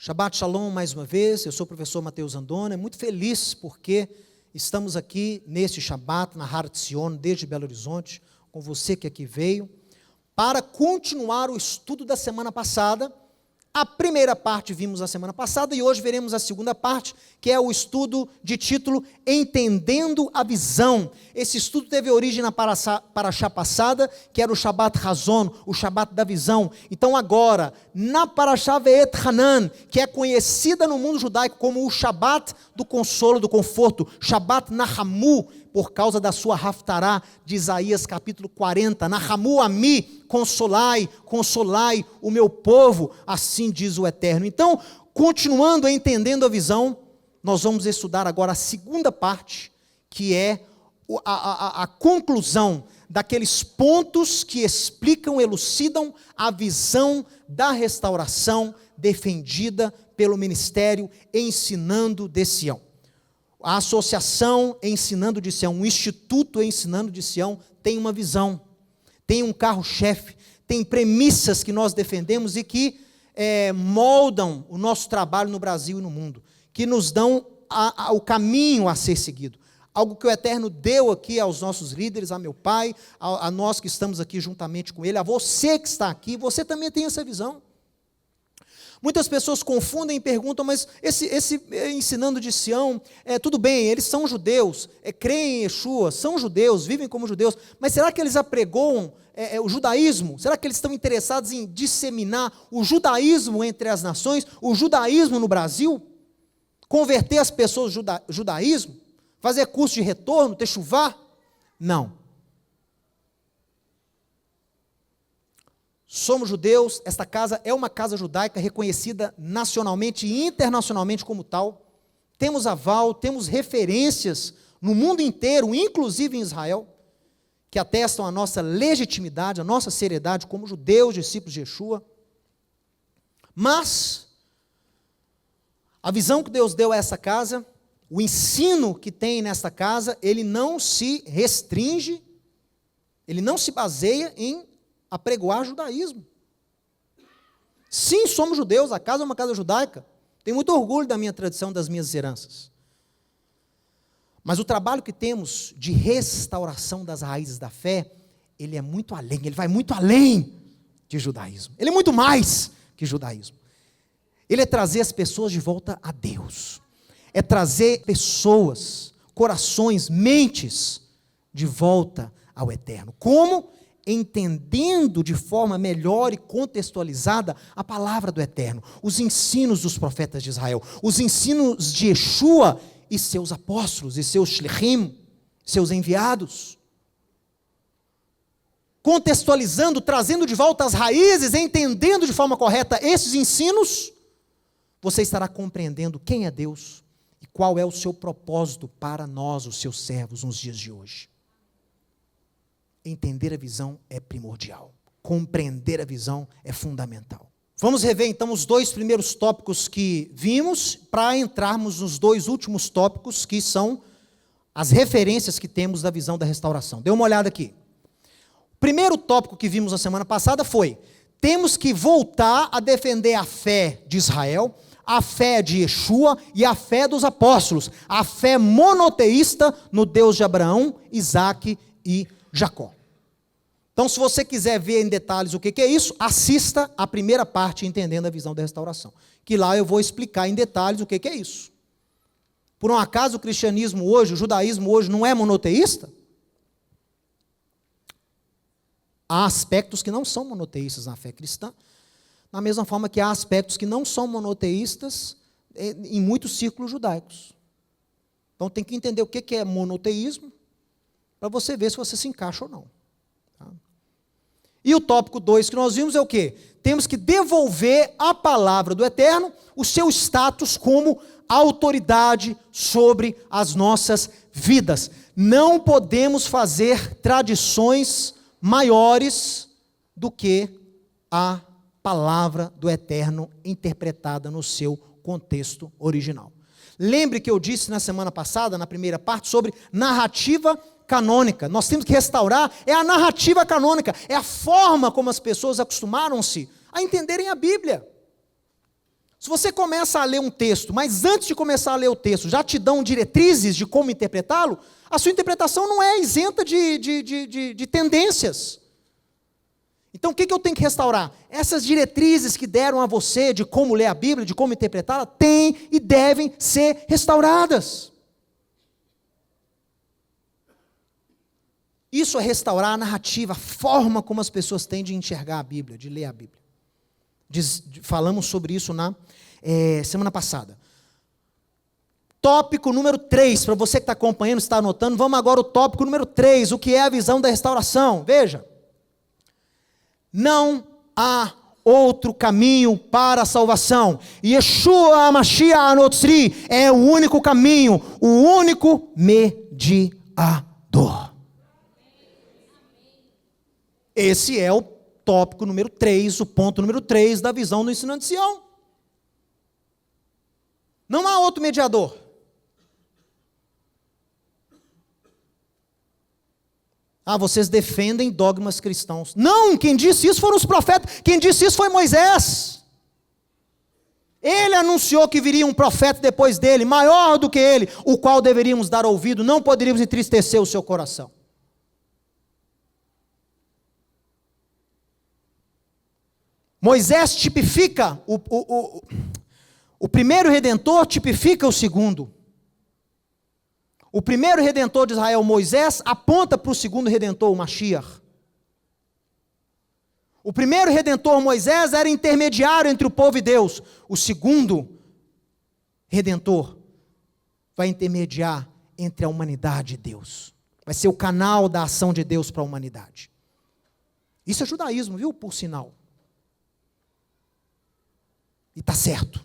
Shabbat Shalom mais uma vez, eu sou o professor Mateus Andona, muito feliz porque estamos aqui neste Shabbat, na Har Tzion, desde Belo Horizonte, com você que aqui veio, para continuar o estudo da semana passada. A primeira parte vimos a semana passada e hoje veremos a segunda parte, que é o estudo de título Entendendo a Visão. Esse estudo teve origem na Parashá passada, que era o Shabbat Hazon, o Shabbat da Visão. Então agora, na Parashá Ve'et Hanan, que é conhecida no mundo judaico como o Shabbat do consolo, do conforto, Shabbat Nahamu, por causa da sua Haftará de Isaías capítulo 40, Nahamu Ami, consolai, consolai o meu povo, assim diz o Eterno. Então, continuando entendendo a visão, nós vamos estudar agora a segunda parte, que é a conclusão daqueles pontos que explicam, elucidam a visão da restauração defendida pelo ministério Ensinando de Sião. A associação Ensinando de Sião, o Instituto Ensinando de Sião tem uma visão, tem um carro-chefe, tem premissas que nós defendemos e que moldam o nosso trabalho no Brasil e no mundo, que nos dão o caminho a ser seguido. Algo que o Eterno deu aqui aos nossos líderes, a meu pai, a nós que estamos aqui juntamente com ele, a você que está aqui, você também tem essa visão. Muitas pessoas confundem e perguntam, mas esse Ensinando de Sião, tudo bem, eles são judeus, creem em Yeshua, são judeus, vivem como judeus, mas será que eles apregoam o judaísmo? Será que eles estão interessados em disseminar o judaísmo entre as nações, o judaísmo no Brasil? Converter as pessoas ao judaísmo? Fazer curso de retorno, techuvá? Não. Somos judeus, esta casa é uma casa judaica reconhecida nacionalmente e internacionalmente como tal. Temos aval, temos referências no mundo inteiro, inclusive em Israel, que atestam a nossa legitimidade, a nossa seriedade como judeus, discípulos de Yeshua. Mas a visão que Deus deu a essa casa, o ensino que tem nesta casa, ele não se restringe, ele não se baseia em apregoar judaísmo. Sim, somos judeus, a casa é uma casa judaica. Tenho muito orgulho da minha tradição, das minhas heranças. Mas o trabalho que temos de restauração das raízes da fé, ele é muito além, ele vai muito além de judaísmo. Ele é muito mais que judaísmo. Ele é trazer as pessoas de volta a Deus. É trazer pessoas, corações, mentes de volta ao Eterno. Como? Entendendo de forma melhor e contextualizada a palavra do Eterno, os ensinos dos profetas de Israel, os ensinos de Yeshua e seus apóstolos, e seus shlichim, seus enviados. Contextualizando, trazendo de volta as raízes, entendendo de forma correta esses ensinos, você estará compreendendo quem é Deus e qual é o seu propósito para nós, os seus servos, nos dias de hoje. Entender a visão é primordial. Compreender a visão é fundamental. Vamos rever então os dois primeiros tópicos que vimos, para entrarmos nos dois últimos tópicos, que são as referências que temos da visão da restauração. Dê uma olhada aqui. O primeiro tópico que vimos na semana passada foi: temos que voltar a defender a fé de Israel, a fé de Yeshua e a fé dos apóstolos, a fé monoteísta no Deus de Abraão, Isaque e Jacó. Então, se você quiser ver em detalhes o que é isso, assista a primeira parte, Entendendo a Visão da Restauração, que lá eu vou explicar em detalhes o que é isso. Por um acaso o cristianismo hoje, o judaísmo hoje não é monoteísta? Há aspectos que não são monoteístas na fé cristã, da mesma forma que há aspectos que não são monoteístas em muitos círculos judaicos. Então tem que entender o que é monoteísmo, para você ver se você se encaixa ou não. Tá? E o tópico 2 que nós vimos é o quê? Temos que devolver à palavra do Eterno o seu status como autoridade sobre as nossas vidas. Não podemos fazer tradições maiores do que a palavra do Eterno interpretada no seu contexto original. Lembre que eu disse na semana passada, na primeira parte, sobre narrativa canônica. Nós temos que restaurar, é a narrativa canônica, é a forma como as pessoas acostumaram-se a entenderem a Bíblia. Se você começa a ler um texto, mas antes de começar a ler o texto, já te dão diretrizes de como interpretá-lo, a sua interpretação não é isenta de tendências. Então, o que eu tenho que restaurar? Essas diretrizes que deram a você de como ler a Bíblia, de como interpretá-la, têm e devem ser restauradas. Isso é restaurar a narrativa, a forma como as pessoas têm de enxergar a Bíblia, de ler a Bíblia. Falamos sobre isso na semana passada. Tópico número 3, para você que está acompanhando, está anotando, vamos agora ao tópico número 3, o que é a visão da restauração. Veja. Não há outro caminho para a salvação. Yeshua HaMashiach HaNotzri é o único caminho, o único mediador. Esse é o tópico número 3, o ponto número 3 da visão do ensinamento de Sião. Não há outro mediador. Vocês defendem dogmas cristãos. Não, quem disse isso foram os profetas. Quem disse isso foi Moisés. Ele anunciou que viria um profeta depois dele, maior do que ele, o qual deveríamos dar ouvido, não poderíamos entristecer o seu coração. Moisés tipifica, o primeiro redentor tipifica o segundo. O primeiro redentor de Israel, Moisés, aponta para o segundo redentor, o Mashiach. O primeiro redentor, Moisés, era intermediário entre o povo e Deus. O segundo redentor vai intermediar entre a humanidade e Deus. Vai ser o canal da ação de Deus para a humanidade. Isso é judaísmo, viu? Por sinal. E está certo.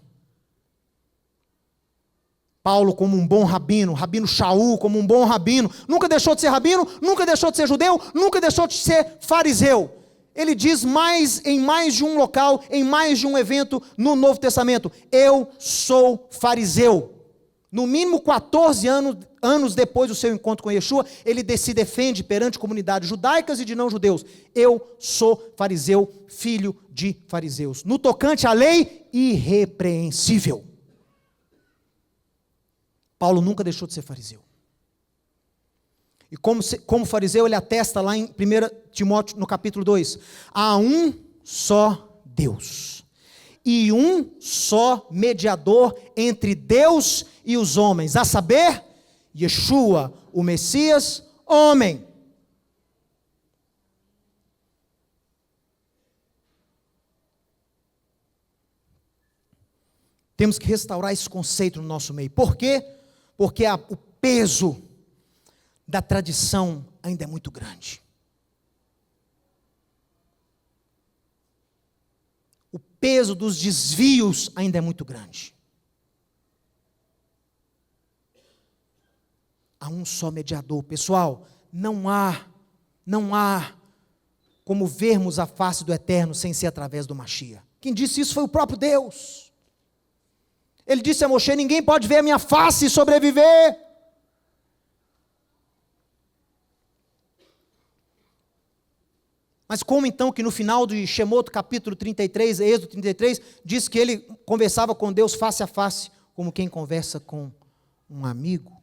Paulo como um bom rabino, Rabino Shaul como um bom rabino, nunca deixou de ser rabino, nunca deixou de ser judeu, nunca deixou de ser fariseu. Ele diz em mais de um local, em mais de um evento no Novo Testamento, eu sou fariseu. No mínimo 14 anos depois do seu encontro com Yeshua, ele se defende perante comunidades judaicas e de não judeus. Eu sou fariseu, filho de fariseus. No tocante à lei, irrepreensível. Paulo nunca deixou de ser fariseu. E como fariseu, ele atesta lá em 1 Timóteo, no capítulo 2, há um só Deus, e um só mediador entre Deus e os homens, a saber, Yeshua, o Messias, homem. Temos que restaurar esse conceito no nosso meio. Por quê? Porque o peso da tradição ainda é muito grande. O peso dos desvios ainda é muito grande. Há um só mediador. Pessoal, não há como vermos a face do Eterno sem ser através do Mashiach. Quem disse isso foi o próprio Deus. Ele disse a Moshe, ninguém pode ver a minha face e sobreviver. Mas como então que no final de Shemot, capítulo 33, Êxodo 33, diz que ele conversava com Deus face a face, como quem conversa com um amigo?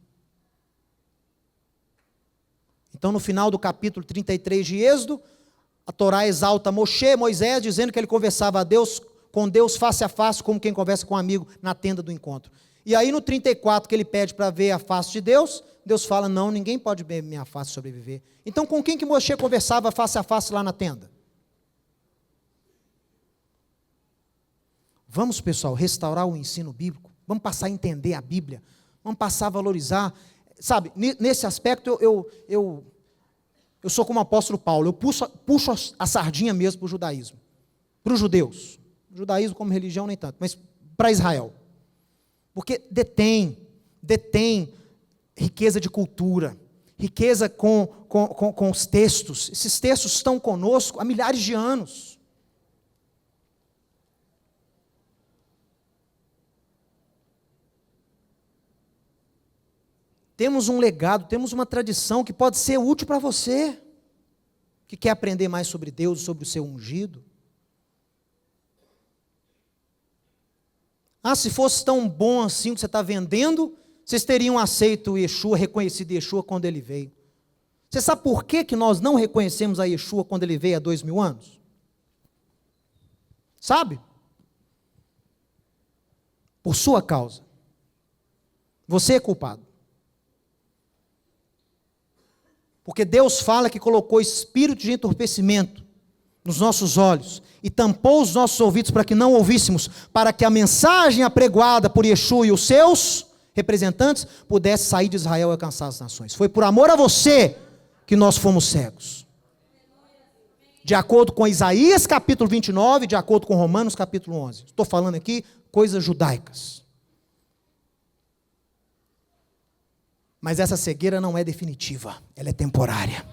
Então no final do capítulo 33 de Êxodo, a Torá exalta Moisés, dizendo que ele conversava com Deus face a face, como quem conversa com um amigo na tenda do encontro. E aí no 34, que ele pede para ver a face de Deus, Deus fala, não, ninguém pode ver minha face e sobreviver. Então com quem que Moshe conversava face a face lá na tenda? Vamos, pessoal, restaurar o ensino bíblico, vamos passar a entender a Bíblia, vamos passar a valorizar, sabe, nesse aspecto eu sou como o apóstolo Paulo, eu puxo a sardinha mesmo para o judaísmo, para os judeus. O judaísmo como religião nem tanto, mas para Israel. Porque detém riqueza de cultura, riqueza com os textos. Esses textos estão conosco há milhares de anos. Temos um legado, temos uma tradição que pode ser útil para você, que quer aprender mais sobre Deus, sobre o seu ungido. Se fosse tão bom assim o que você está vendendo, vocês teriam aceito o Yeshua, reconhecido Yeshua quando ele veio. Você sabe por que nós não reconhecemos a Yeshua quando ele veio há 2000 anos? Sabe? Por sua causa. Você é culpado. Porque Deus fala que colocou espírito de entorpecimento nos nossos olhos e tampou os nossos ouvidos para que não ouvíssemos, para que a mensagem apregoada por Yeshua e os seus representantes pudesse sair de Israel e alcançar as nações. Foi por amor a você que nós fomos cegos. De acordo com Isaías capítulo 29, de acordo com Romanos capítulo 11. Estou falando aqui coisas judaicas. Mas essa cegueira não é definitiva, ela é temporária.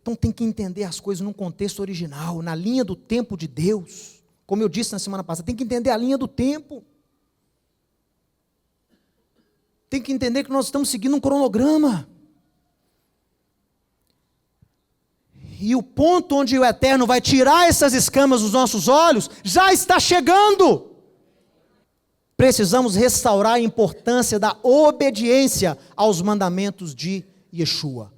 Então tem que entender as coisas num contexto original, na linha do tempo de Deus. Como eu disse na semana passada, tem que entender a linha do tempo. Tem que entender que nós estamos seguindo um cronograma. E o ponto onde o Eterno vai tirar essas escamas dos nossos olhos, já está chegando. Precisamos restaurar a importância da obediência aos mandamentos de Yeshua.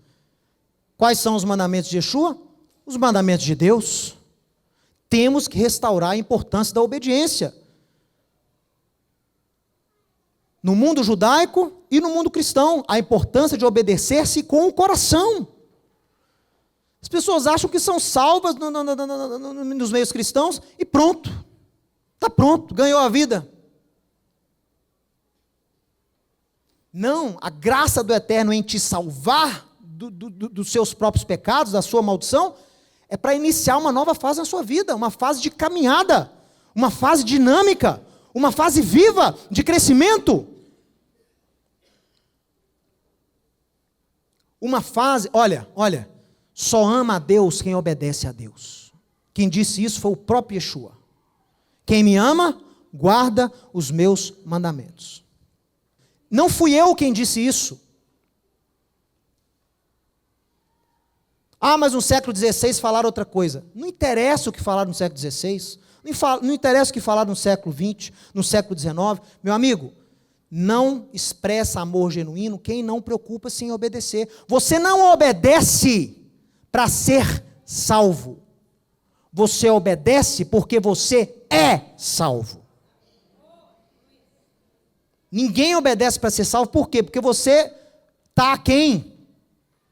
Quais são os mandamentos de Yeshua? Os mandamentos de Deus. Temos que restaurar a importância da obediência. No mundo judaico e no mundo cristão, a importância de obedecer-se com o coração. As pessoas acham que são salvas nos meios cristãos e pronto. Está pronto, ganhou a vida. Não, a graça do Eterno em te salvar dos seus próprios pecados, da sua maldição, é para iniciar uma nova fase na sua vida, uma fase de caminhada, uma fase dinâmica, uma fase viva de crescimento. Uma fase, olha, só ama a Deus quem obedece a Deus. Quem disse isso foi o próprio Yeshua. Quem me ama, guarda os meus mandamentos. Não fui eu quem disse isso. Mas no século XVI falaram outra coisa. Não interessa o que falaram no século XVI. Não interessa o que falaram no século XX, no século XIX. Meu amigo, não expressa amor genuíno quem não preocupa-se em obedecer. Você não obedece para ser salvo. Você obedece porque você é salvo. Ninguém obedece para ser salvo, por quê? Porque você está aquém.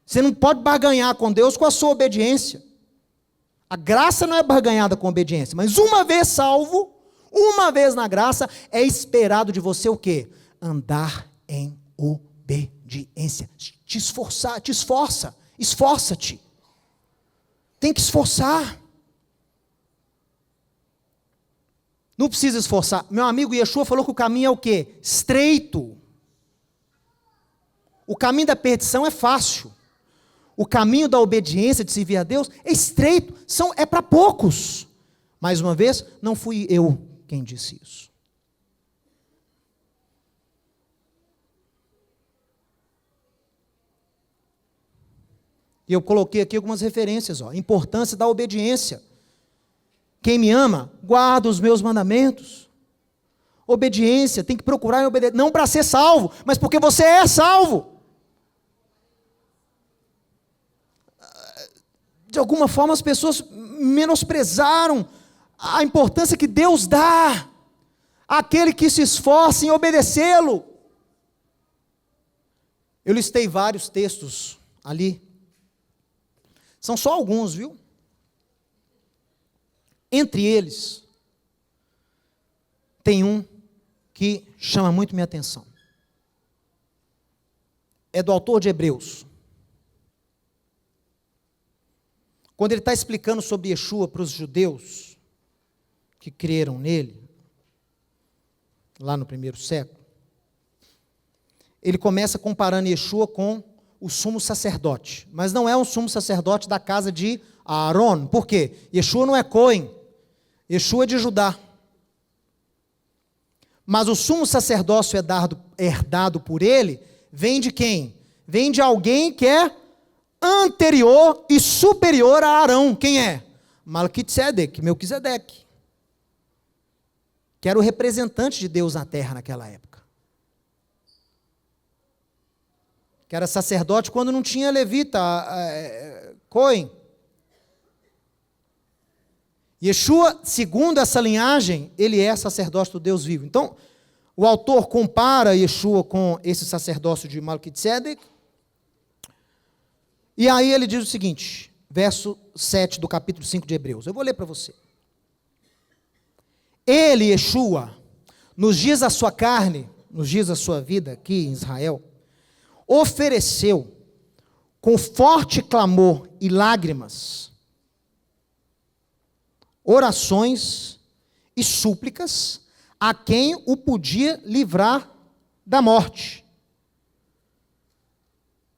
Você não pode barganhar com Deus com a sua obediência. A graça não é barganhada com obediência, mas uma vez salvo, uma vez na graça, é esperado de você o quê? Andar em obediência. Te esforçar, te esforça, esforça-te. Tem que esforçar. Não precisa esforçar. Meu amigo Yeshua falou que o caminho é o quê? Estreito. O caminho da perdição é fácil. O caminho da obediência, de servir a Deus, é estreito. É para poucos. Mais uma vez, não fui eu quem disse isso. E eu coloquei aqui algumas referências. Importância da obediência. Quem me ama, guarda os meus mandamentos. Obediência, tem que procurar em obedecer. Não para ser salvo, mas porque você é salvo. De alguma forma as pessoas menosprezaram a importância que Deus dá àquele que se esforça em obedecê-lo. Eu listei vários textos ali. São só alguns, viu? Entre eles, tem um que chama muito minha atenção. É do autor de Hebreus. Quando ele está explicando sobre Yeshua para os judeus que creram nele, lá no primeiro século, ele começa comparando Yeshua com o sumo sacerdote. Mas não é um sumo sacerdote da casa de Aaron. Por quê? Yeshua não é Cohen. Yeshua é de Judá. Mas o sumo sacerdócio herdado por ele, vem de quem? Vem de alguém que é anterior e superior a Arão. Quem é? Melquisedeque, Melquisedeque. que era o representante de Deus na terra naquela época. Que era sacerdote quando não tinha levita, Cohen. Yeshua, segundo essa linhagem, ele é sacerdote do Deus vivo. Então, o autor compara Yeshua com esse sacerdócio de Melquisedeque. E aí ele diz o seguinte, verso 7 do capítulo 5 de Hebreus. Eu vou ler para você. Ele, Yeshua, nos dias da sua carne, nos dias da sua vida aqui em Israel, ofereceu com forte clamor e lágrimas, orações e súplicas a quem o podia livrar da morte.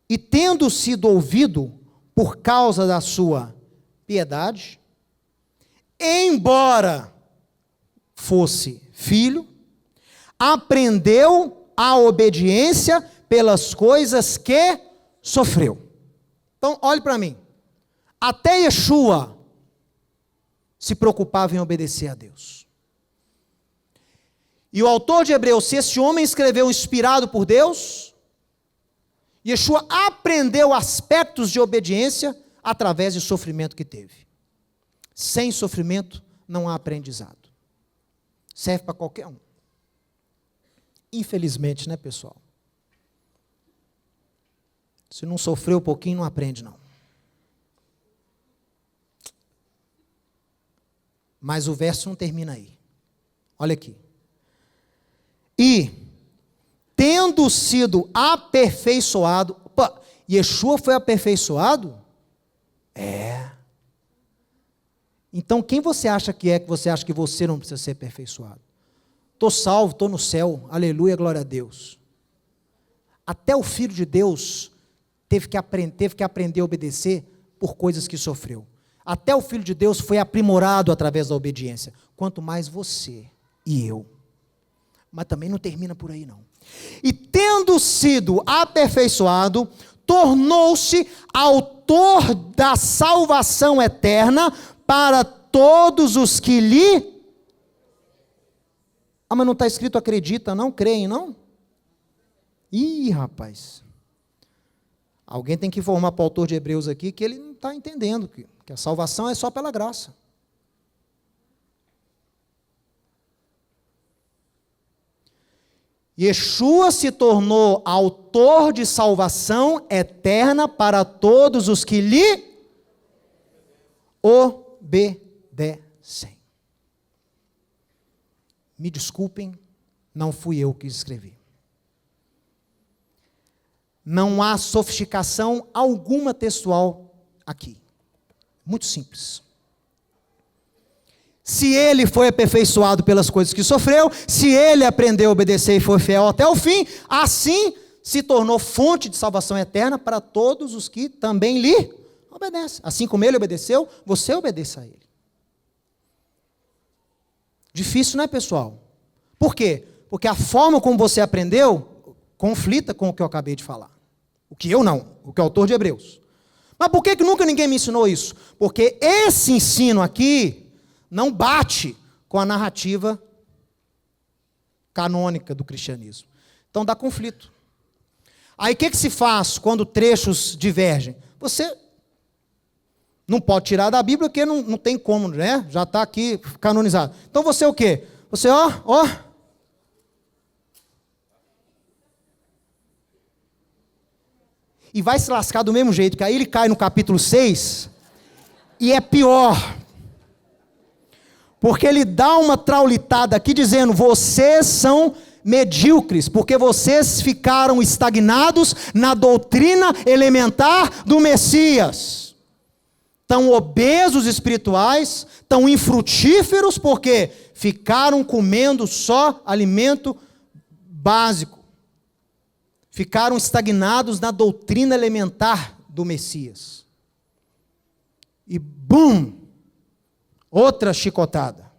E tendo sido ouvido por causa da sua piedade, embora fosse filho, aprendeu a obediência pelas coisas que sofreu. Então, olhe para mim. Até Yeshua se preocupava em obedecer a Deus. E o autor de Hebreus, se esse homem escreveu inspirado por Deus, Yeshua aprendeu aspectos de obediência através do sofrimento que teve. Sem sofrimento não há aprendizado. Serve para qualquer um. Infelizmente, né, pessoal? Se não sofreu um pouquinho, não aprende, não. Mas o verso não termina aí. Olha aqui. E, tendo sido aperfeiçoado... Opa, Yeshua foi aperfeiçoado? É. Então, quem você acha que você acha que você não precisa ser aperfeiçoado? Estou salvo, estou no céu, aleluia, glória a Deus. Até o Filho de Deus teve que aprender a obedecer por coisas que sofreu. Até o Filho de Deus foi aprimorado através da obediência. Quanto mais você e eu. Mas também não termina por aí, não. E tendo sido aperfeiçoado, tornou-se autor da salvação eterna para todos os que lhe... Ah, mas não está escrito acredita, não? Creem, não? Ih, rapaz. Alguém tem que informar para o autor de Hebreus aqui que ele não está entendendo que a salvação é só pela graça. Yeshua se tornou autor de salvação eterna para todos os que lhe obedecem. Me desculpem, não fui eu que escrevi. Não há sofisticação alguma textual aqui. Muito simples. Se ele foi aperfeiçoado pelas coisas que sofreu, se ele aprendeu a obedecer e foi fiel até o fim, assim se tornou fonte de salvação eterna para todos os que também lhe obedecem. Assim como ele obedeceu, você obedeça a ele. Difícil, não é, pessoal? Por quê? Porque a forma como você aprendeu conflita com o que eu acabei de falar. O que eu não, o que é o autor de Hebreus. Mas por que nunca ninguém me ensinou isso? Porque esse ensino aqui não bate com a narrativa canônica do cristianismo. Então dá conflito. Aí o que se faz quando trechos divergem? Você não pode tirar da Bíblia porque não tem como, né? Já está aqui canonizado. Então você o quê? Você, ó. E vai se lascar do mesmo jeito, que aí ele cai no capítulo 6, e é pior. Porque ele dá uma traulitada aqui dizendo, vocês são medíocres, porque vocês ficaram estagnados na doutrina elementar do Messias. Tão obesos espirituais, tão infrutíferos, porque ficaram comendo só alimento básico. Ficaram estagnados na doutrina elementar do Messias. E bum! Outra chicotada.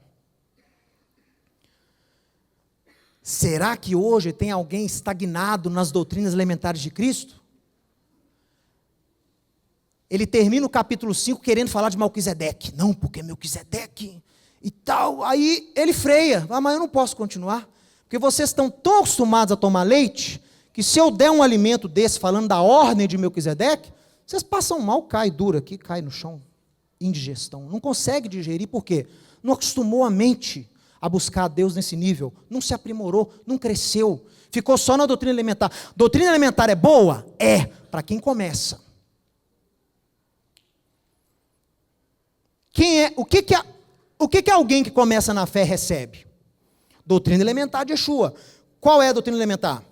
Será que hoje tem alguém estagnado nas doutrinas elementares de Cristo? Ele termina o capítulo 5 querendo falar de Melquisedeque. Não, porque Melquisedeque, e tal. Aí ele freia. Mas eu não posso continuar. Porque vocês estão tão acostumados a tomar leite, que se eu der um alimento desse, falando da ordem de Melquisedeque, vocês passam mal, cai duro aqui, cai no chão. Indigestão. Não consegue digerir, por quê? Não acostumou a mente a buscar a Deus nesse nível. Não se aprimorou, não cresceu. Ficou só na doutrina elementar. Doutrina elementar é boa? É, para quem começa. O que alguém que começa na fé recebe? Doutrina elementar de Yeshua. Qual é a doutrina elementar?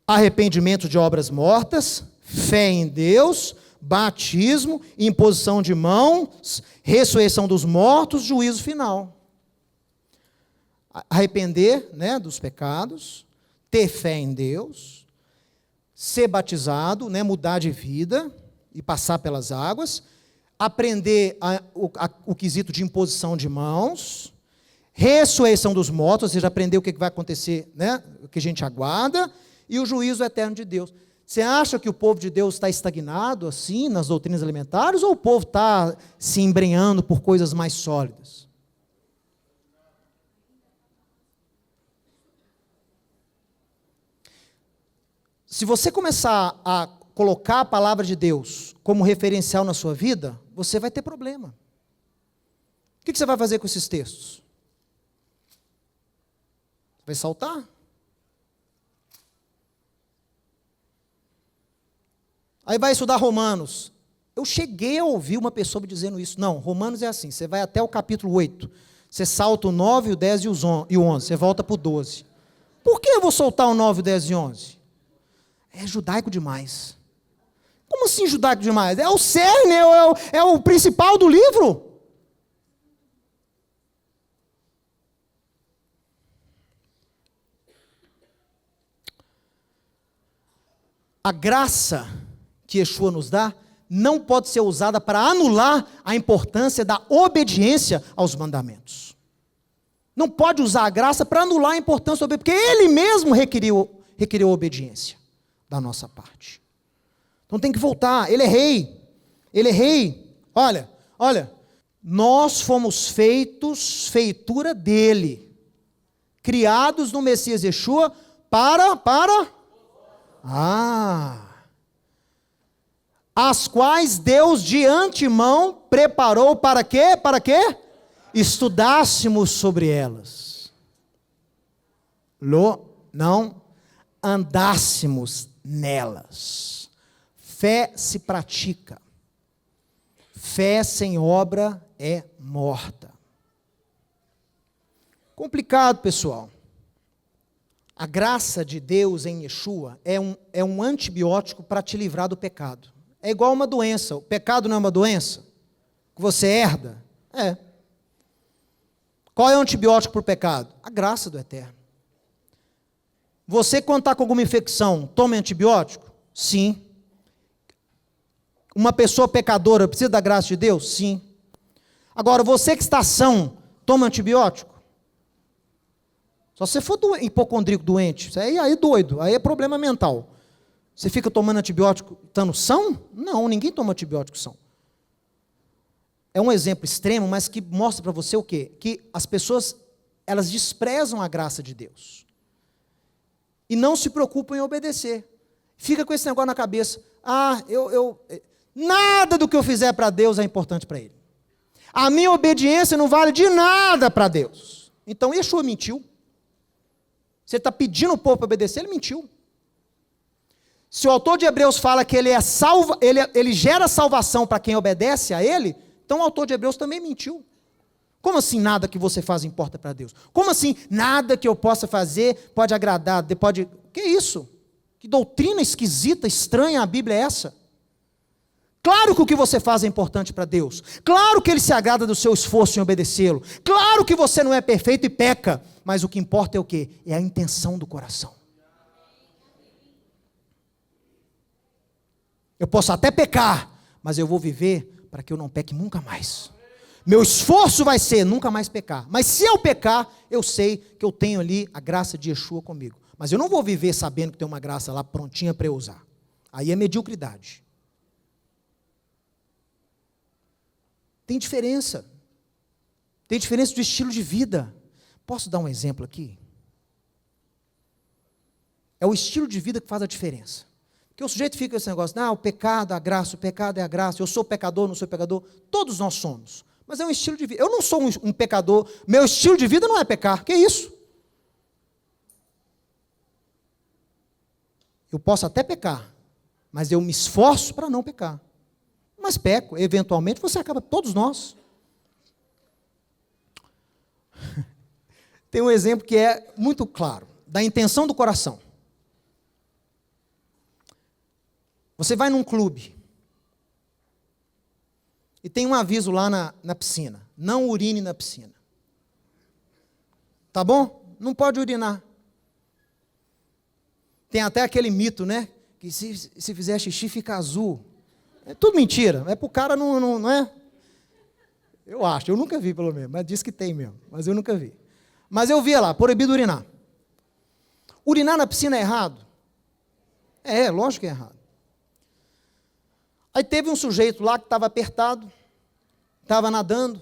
Arrependimento de obras mortas, fé em Deus, batismo, imposição de mãos, ressurreição dos mortos, juízo final. Arrepender, né, dos pecados, ter fé em Deus, ser batizado, né, mudar de vida e passar pelas águas, aprender o quesito de imposição de mãos, ressurreição dos mortos, ou seja, aprender o que vai acontecer, né, o que a gente aguarda, e o juízo eterno de Deus. Você acha que o povo de Deus está estagnado assim nas doutrinas elementares, ou o povo está se embrenhando por coisas mais sólidas? Se você começar a colocar a palavra de Deus como referencial na sua vida, você vai ter problema. O que você vai fazer com esses textos? Vai saltar? Aí vai estudar Romanos. Eu cheguei a ouvir uma pessoa me dizendo isso. Não, Romanos é assim, você vai até o capítulo 8, você salta o 9, o 10 e o 11, você volta para o 12. Por que eu vou soltar o 9, o 10 e o 11? É judaico demais. Como assim judaico demais? É o cerne, é o principal do livro. A graça que Yeshua nos dá não pode ser usada para anular a importância da obediência aos mandamentos. Não pode usar a graça para anular a importância da obediência, porque Ele mesmo requeriu obediência da nossa parte. Então tem que voltar, Ele é rei. Ele é rei. Olha, nós fomos feitura dEle, criados no Messias Yeshua as quais Deus de antemão preparou para quê? Para quê? Estudássemos sobre elas. Não andássemos nelas. Fé se pratica. Fé sem obra é morta. Complicado, pessoal. A graça de Deus em Yeshua é um antibiótico para te livrar do pecado. É igual uma doença. O pecado não é uma doença que você herda? É. Qual é o antibiótico para o pecado? A graça do Eterno. Você, quando está com alguma infecção, toma antibiótico? Sim. Uma pessoa pecadora precisa da graça de Deus? Sim. Agora, você que está são, toma antibiótico? Só se você for hipocondríaco doente, aí é doido, aí é problema mental. Você fica tomando antibiótico estando são? Não, ninguém toma antibiótico são. É um exemplo extremo, mas que mostra para você o quê? Que as pessoas, elas desprezam a graça de Deus. E não se preocupam em obedecer. Fica com esse negócio na cabeça. Nada do que eu fizer para Deus é importante para Ele. A minha obediência não vale de nada para Deus. Então, Yeshua mentiu. Você está pedindo o povo para obedecer, ele mentiu. Se o autor de Hebreus fala que ele gera salvação para quem obedece a ele, então o autor de Hebreus também mentiu. Como assim nada que você faz importa para Deus? Como assim nada que eu possa fazer pode agradar? Que isso? Que doutrina esquisita, estranha a Bíblia é essa? Claro que o que você faz é importante para Deus. Claro que Ele se agrada do seu esforço em obedecê-lo. Claro que você não é perfeito e peca. Mas o que importa é o quê? É a intenção do coração. Eu posso até pecar, mas eu vou viver para que eu não peque nunca mais. Meu esforço vai ser nunca mais pecar. Mas se eu pecar, eu sei que eu tenho ali a graça de Yeshua comigo. Mas eu não vou viver sabendo que tem uma graça lá prontinha para eu usar. Aí é mediocridade. Tem diferença. Tem diferença de estilo de vida. Posso dar um exemplo aqui? É o estilo de vida que faz a diferença. Porque o sujeito fica com esse negócio, o pecado, a graça, o pecado é a graça, eu sou pecador, não sou pecador. Todos nós somos. Mas é um estilo de vida. Eu não sou um pecador, meu estilo de vida não é pecar. Que isso? Eu posso até pecar, mas eu me esforço para não pecar. Mas peco, eventualmente você acaba, todos nós. Tem um exemplo que é muito claro, da intenção do coração. Você vai num clube, e tem um aviso lá na piscina, não urine na piscina. Tá bom? Não pode urinar. Tem até aquele mito, né? Que se fizer xixi fica azul. É tudo mentira. É para o cara não é? Eu acho, eu nunca vi pelo menos, mas diz que tem mesmo. Mas eu nunca vi. Mas eu via lá, proibido urinar. Urinar na piscina é errado? É, lógico que é errado. Aí teve um sujeito lá que estava apertado, estava nadando,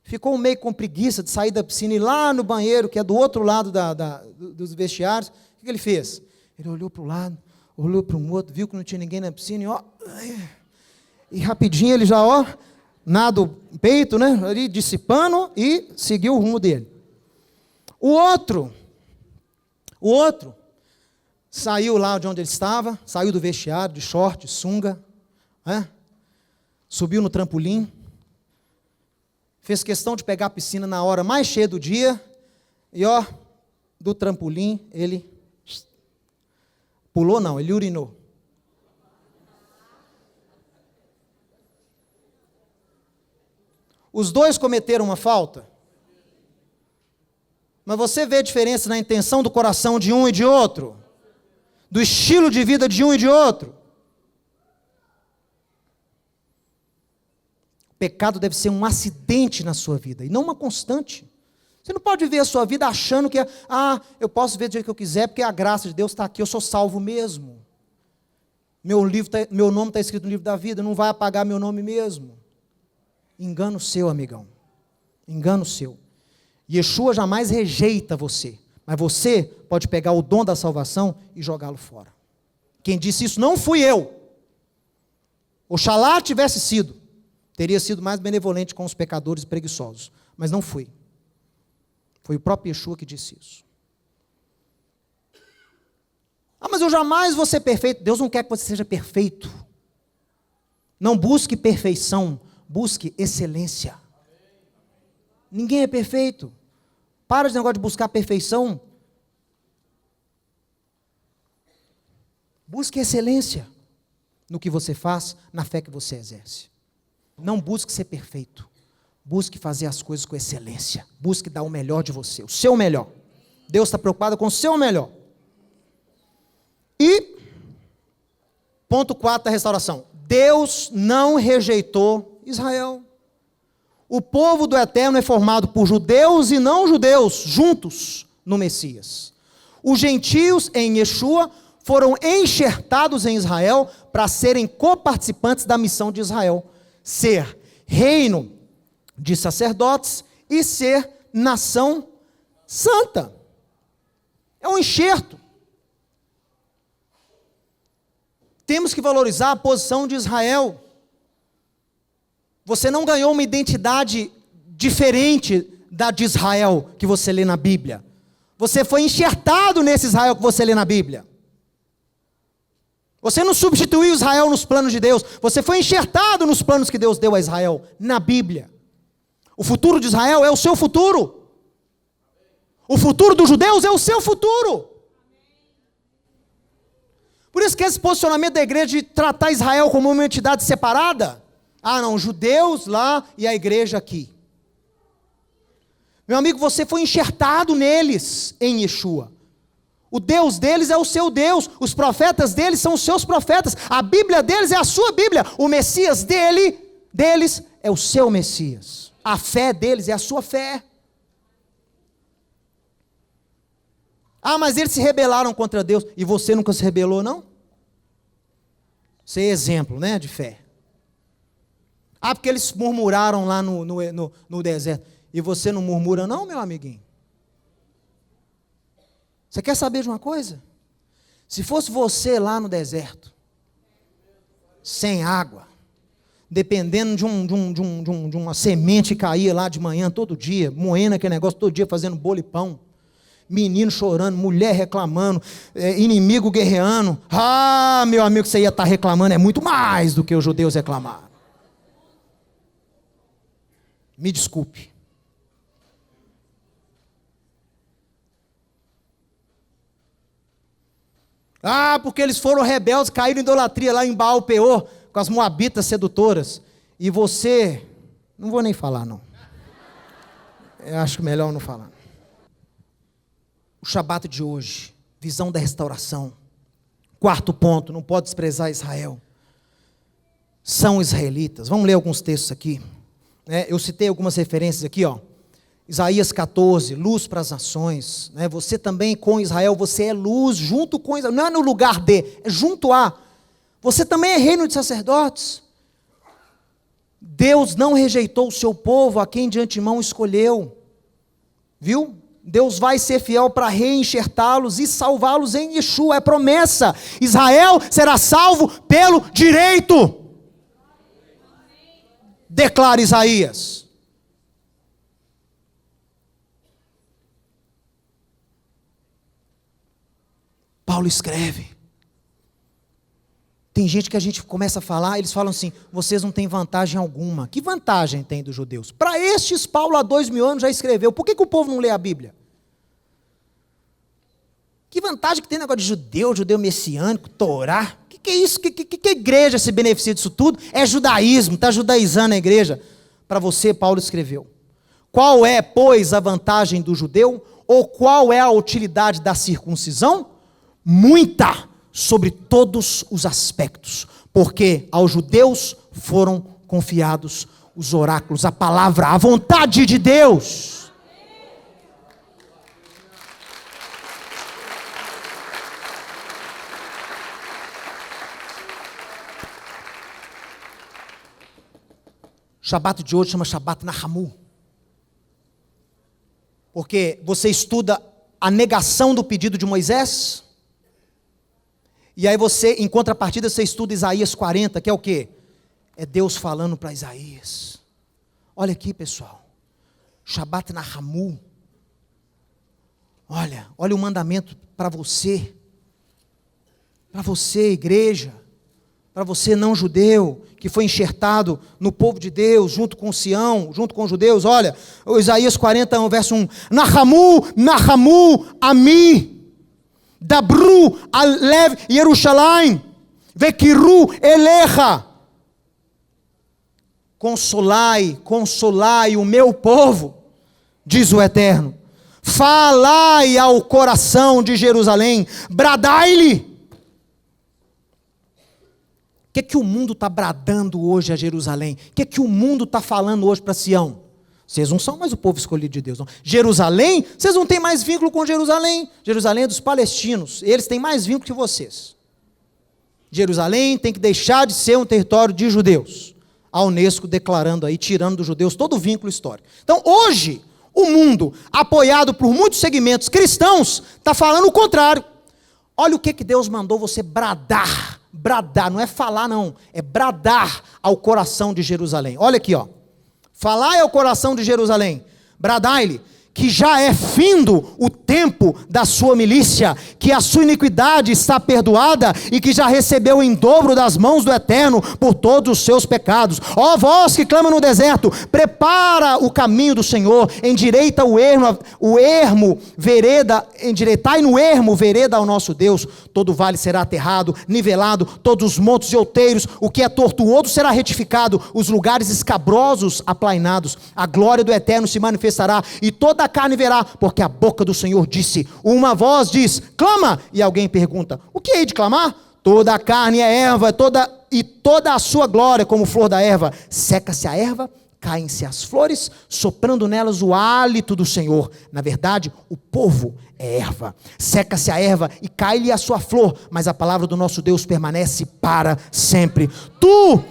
ficou meio com preguiça de sair da piscina e ir lá no banheiro, que é do outro lado dos vestiários. O que ele fez? Ele olhou para o lado, olhou para um outro, viu que não tinha ninguém na piscina e rapidinho ele já, nada o peito, né, ali dissipando e seguiu o rumo dele. O outro saiu lá de onde ele estava, saiu do vestiário, de short, sunga, subiu no trampolim, fez questão de pegar a piscina na hora mais cheia do dia, e do trampolim ele pulou não, ele urinou. Os dois cometeram uma falta. Mas você vê a diferença na intenção do coração de um e de outro? Do estilo de vida de um e de outro? O pecado deve ser um acidente na sua vida, e não uma constante. Você não pode viver a sua vida achando que eu posso ver do jeito que eu quiser, porque a graça de Deus está aqui, eu sou salvo mesmo. Meu nome está escrito no livro da vida, não vai apagar meu nome mesmo. Engano seu, amigão. Engano seu. Yeshua jamais rejeita você, mas você pode pegar o dom da salvação e jogá-lo fora. Quem disse isso não fui eu. Oxalá tivesse sido, teria sido mais benevolente com os pecadores preguiçosos, mas não fui. Foi o próprio Yeshua que disse isso. Mas eu jamais vou ser perfeito. Deus não quer que você seja perfeito. Não busque perfeição, busque excelência. Ninguém é perfeito. Para de negócio de buscar perfeição. Busque excelência no que você faz, na fé que você exerce. Não busque ser perfeito. Busque fazer as coisas com excelência. Busque dar o melhor de você, o seu melhor. Deus está preocupado com o seu melhor. E, ponto 4 da restauração. Deus não rejeitou Israel. O povo do Eterno é formado por judeus e não judeus, juntos no Messias. Os gentios em Yeshua foram enxertados em Israel para serem coparticipantes da missão de Israel. Ser reino de sacerdotes e ser nação santa. É um enxerto. Temos que valorizar a posição de Israel. Você não ganhou uma identidade diferente da de Israel que você lê na Bíblia. Você foi enxertado nesse Israel que você lê na Bíblia. Você não substituiu Israel nos planos de Deus. Você foi enxertado nos planos que Deus deu a Israel na Bíblia. O futuro de Israel é o seu futuro. O futuro dos judeus é o seu futuro. Por isso que esse posicionamento da igreja de tratar Israel como uma entidade separada. Não, judeus lá e a igreja aqui. Meu amigo, você foi enxertado neles, em Yeshua. O Deus deles é o seu Deus, os profetas deles são os seus profetas, a Bíblia deles é a sua Bíblia, o Messias deles é o seu Messias, a fé deles é a sua fé. Mas eles se rebelaram contra Deus, e você nunca se rebelou, não? Você é exemplo, de fé. Porque eles murmuraram lá no deserto. E você não murmura não, meu amiguinho? Você quer saber de uma coisa? Se fosse você lá no deserto, sem água, dependendo de uma semente que caía lá de manhã todo dia, moendo aquele negócio todo dia, fazendo bolo e pão, menino chorando, mulher reclamando, inimigo guerreando, meu amigo, você ia estar reclamando, é muito mais do que os judeus reclamaram. Me desculpe. Porque eles foram rebeldes, caíram em idolatria lá em Baal-Peor, com as moabitas sedutoras. E você, não vou nem falar não. Eu acho que melhor não falar. O Shabat de hoje, visão da restauração. Quarto ponto, não pode desprezar Israel. São israelitas. Vamos ler alguns textos aqui. Eu citei algumas referências aqui, Isaías 14, luz para as nações, você também com Israel, você é luz junto com Israel, não é no lugar de, é junto a, você também é reino de sacerdotes. Deus não rejeitou o seu povo, a quem de antemão escolheu, viu? Deus vai ser fiel para reenxertá-los e salvá-los em Yeshua, é promessa. Israel será salvo pelo direito, declara Isaías. Paulo escreve. Tem gente que a gente começa a falar, eles falam assim, vocês não têm vantagem alguma. Que vantagem tem dos judeus? Para estes, Paulo há 2000 anos já escreveu. Por que o povo não lê a Bíblia? Que vantagem que tem negócio de judeu messiânico, Torá? Que é isso? Que igreja se beneficia disso tudo? É judaísmo, está judaizando a igreja. Para você, Paulo escreveu. Qual é, pois, a vantagem do judeu? Ou qual é a utilidade da circuncisão? Muita, sobre todos os aspectos, porque aos judeus foram confiados os oráculos, a palavra, a vontade de Deus. O Shabat de hoje chama Shabat Nahamu, porque você estuda a negação do pedido de Moisés. E aí você, em contrapartida, você estuda Isaías 40, que é o quê? É Deus falando para Isaías. Olha aqui, pessoal. Shabat Nahamu. Olha o mandamento para você. Para você, igreja. Para você, não judeu, que foi enxertado no povo de Deus, junto com Sião, junto com os judeus. Olha, o Isaías 41, verso 1. Nahamu, Ami. Dabru al-lev Yerushalayim, vekiru elecha. Consolai o meu povo, diz o Eterno. Falai ao coração de Jerusalém, bradai-lhe. O que o mundo está bradando hoje a Jerusalém? O que o mundo está falando hoje para Sião? Vocês não são mais o povo escolhido de Deus, não. Jerusalém, vocês não têm mais vínculo com Jerusalém. Jerusalém é dos palestinos, eles têm mais vínculo que vocês. Jerusalém tem que deixar de ser um território de judeus. A Unesco declarando aí, tirando dos judeus todo o vínculo histórico. Então hoje, o mundo, apoiado por muitos segmentos cristãos, está falando o contrário. Olha o que Deus mandou você bradar, não é falar não, é bradar ao coração de Jerusalém. Olha aqui, falai ao coração de Jerusalém, bradai-lhe, que já é findo o tempo da sua milícia, que a sua iniquidade está perdoada e que já recebeu em dobro das mãos do Eterno por todos os seus pecados. Ó vós que clama no deserto, prepara o caminho do Senhor, endireitai no ermo vereda ao nosso Deus. Todo vale será aterrado, nivelado, todos os montes e outeiros, o que é tortuoso será retificado, os lugares escabrosos aplainados. A glória do Eterno se manifestará e toda a carne verá, porque a boca do Senhor disse. Uma voz diz, clama, e alguém pergunta, o que hei de clamar? Toda a carne é erva, toda a sua glória como flor da erva. Seca-se a erva, caem-se as flores, soprando nelas o hálito do Senhor. Na verdade, o povo é erva. Seca-se a erva e cai-lhe a sua flor, mas a palavra do nosso Deus permanece para sempre. Tu,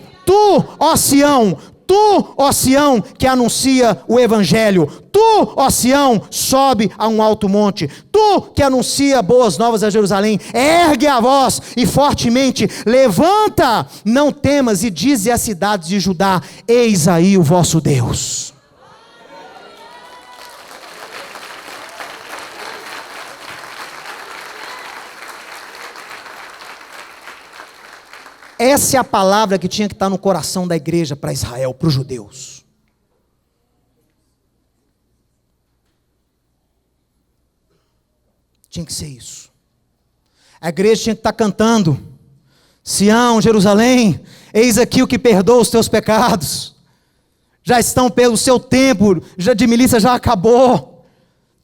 ó Sião, Tu, ó Sião, que anuncia o evangelho. Tu, ó Sião, sobe a um alto monte. Tu, que anuncia boas novas a Jerusalém, ergue a voz e fortemente levanta, não temas, e dize às cidades de Judá: eis aí o vosso Deus. Essa é a palavra que tinha que estar no coração da igreja para Israel, para os judeus. Tinha que ser isso. A igreja tinha que estar cantando: Sião, Jerusalém, eis aqui o que perdoa os teus pecados. Já estão pelo seu tempo de milícia, já acabou.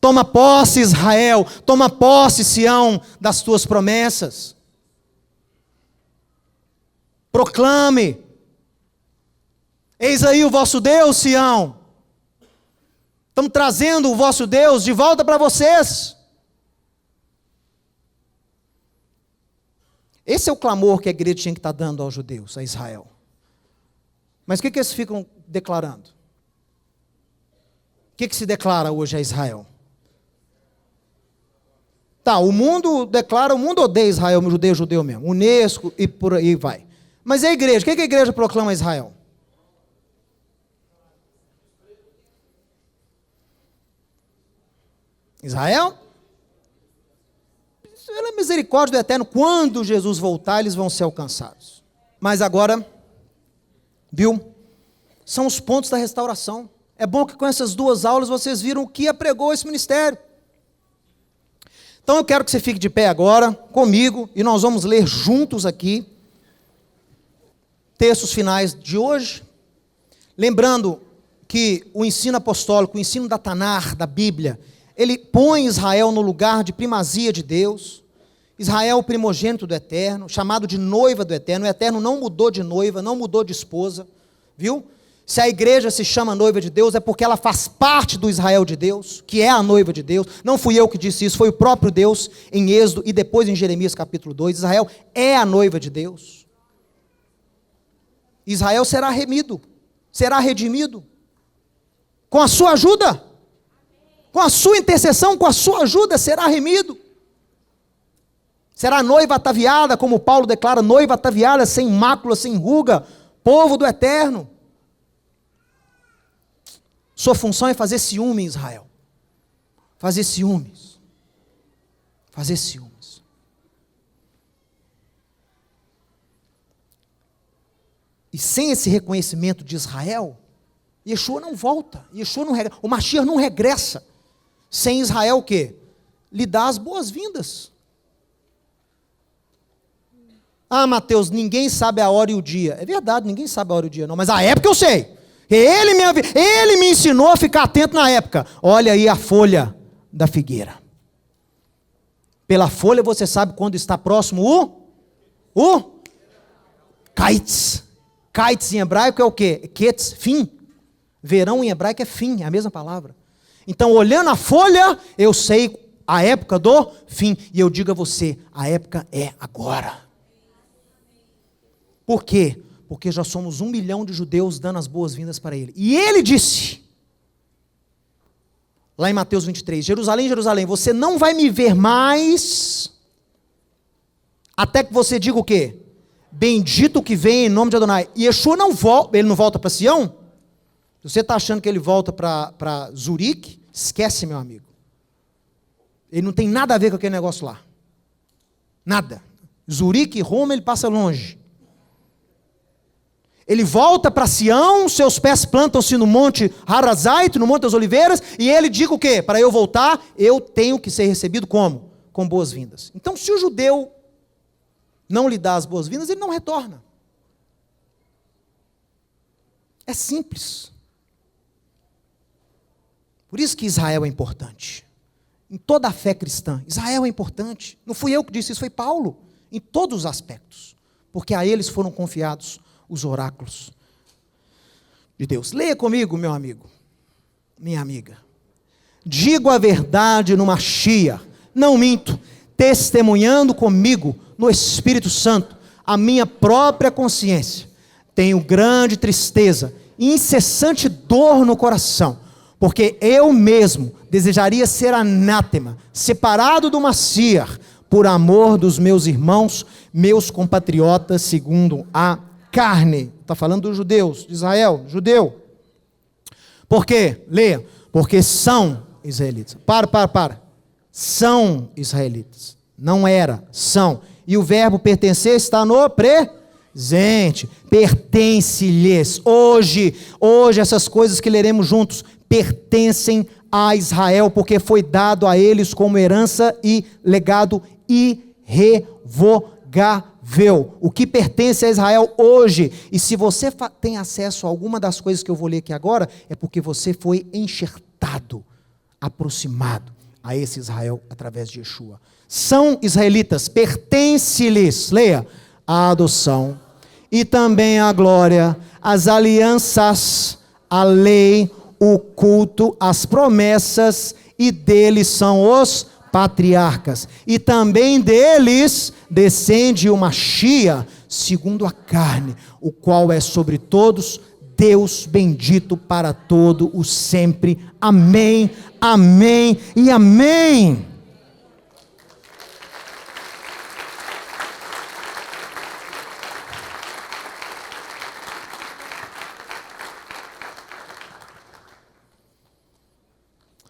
Toma posse, Israel, toma posse, Sião, das tuas promessas. Proclame: eis aí o vosso Deus, Sião. Estamos trazendo o vosso Deus de volta para vocês. Esse é o clamor que a igreja tinha que estar dando aos judeus, a Israel. Mas o que eles ficam declarando? O que se declara hoje a Israel? Tá, o mundo declara, o mundo odeia Israel, o judeu mesmo, Unesco e por aí vai. Mas e a igreja? O que a igreja proclama a Israel? Israel? Pela misericórdia do Eterno, quando Jesus voltar, eles vão ser alcançados. Mas agora, viu? São os pontos da restauração. É bom que com essas duas aulas vocês viram o que apregou esse ministério. Então eu quero que você fique de pé agora, comigo, e nós vamos ler juntos aqui textos finais de hoje, lembrando que o ensino apostólico, o ensino da Tanar, da Bíblia, ele põe Israel no lugar de primazia de Deus. Israel, o primogênito do Eterno, chamado de noiva do Eterno. O Eterno não mudou de noiva, não mudou de esposa, viu? Se a igreja se chama noiva de Deus, é porque ela faz parte do Israel de Deus, que é a noiva de Deus. Não fui eu que disse isso, foi o próprio Deus em Êxodo e depois em Jeremias capítulo 2. Israel é a noiva de Deus. Israel será remido, será redimido, com a sua ajuda, com a sua intercessão, com a sua ajuda será remido. Será noiva ataviada, como Paulo declara, noiva ataviada, sem mácula, sem ruga, povo do Eterno. Sua função é fazer ciúme em Israel, fazer ciúmes, fazer ciúmes. E sem esse reconhecimento de Israel, Yeshua não volta, o Mashiach não regressa. Sem Israel o quê? Lhe dá as boas-vindas. Ah, Mateus, ninguém sabe a hora e o dia. É verdade, ninguém sabe a hora e o dia não, mas a época eu sei. Ele me ensinou a ficar atento na época. Olha aí a folha da figueira. Pela folha você sabe quando está próximo o Kites. Kites em hebraico é o quê? Ketz, fim. Verão em hebraico é fim, é a mesma palavra. Então, olhando a folha, eu sei a época do fim. E eu digo a você, a época é agora. Por quê? Porque já somos 1 milhão de judeus dando as boas-vindas para ele. E ele disse, lá em Mateus 23, Jerusalém, Jerusalém, você não vai me ver mais, até que você diga o quê? Bendito que vem em nome de Adonai. E Yeshua não volta, ele não volta para Sião? Se você está achando que ele volta para Zurique, esquece, meu amigo. Ele não tem nada a ver com aquele negócio lá. Nada. Zurique e Roma, ele passa longe. Ele volta para Sião, seus pés plantam-se no monte Harazait, no monte das oliveiras, e ele diz o quê? Para eu voltar, eu tenho que ser recebido como? Com boas-vindas. Então, se o judeu não lhe dá as boas-vindas, ele não retorna. É simples. Por isso que Israel é importante. Em toda a fé cristã, Israel é importante. Não fui eu que disse isso, foi Paulo. Em todos os aspectos. Porque a eles foram confiados os oráculos de Deus. Leia comigo, meu amigo, minha amiga. Digo a verdade no Mashiach, não minto, testemunhando comigo no Espírito Santo, a minha própria consciência. Tenho grande tristeza incessante dor no coração, porque eu mesmo desejaria ser anátema, separado do Messias, por amor dos meus irmãos, meus compatriotas, segundo a carne. Está falando dos judeus, de Israel, judeu. Por quê? Leia. Porque são israelitas. Para. São israelitas. Não era, são. E o verbo pertencer está no presente. Pertence-lhes. Hoje essas coisas que leremos juntos pertencem a Israel, porque foi dado a eles como herança e legado irrevogável. O que pertence a Israel hoje. E se você tem acesso a alguma das coisas que eu vou ler aqui agora, é porque você foi enxertado, aproximado a esse Israel através de Yeshua. São israelitas, pertence-lhes, leia, a adoção e também a glória, as alianças, a lei, o culto, as promessas, e deles são os patriarcas, e também deles descende o Machia, segundo a carne, o qual é sobre todos, Deus bendito para todo o sempre. Amém, amém e amém.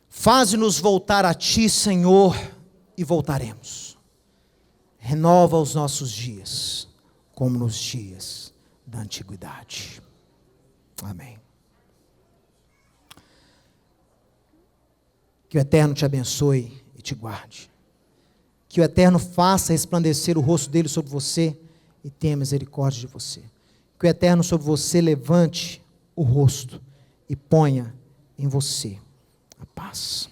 Faze-nos voltar a Ti, Senhor, e voltaremos. Renova os nossos dias, como nos dias da antiguidade. Amém. Que o Eterno te abençoe e te guarde. Que o Eterno faça resplandecer o rosto dele sobre você e tenha misericórdia de você. Que o Eterno sobre você levante o rosto e ponha em você a paz.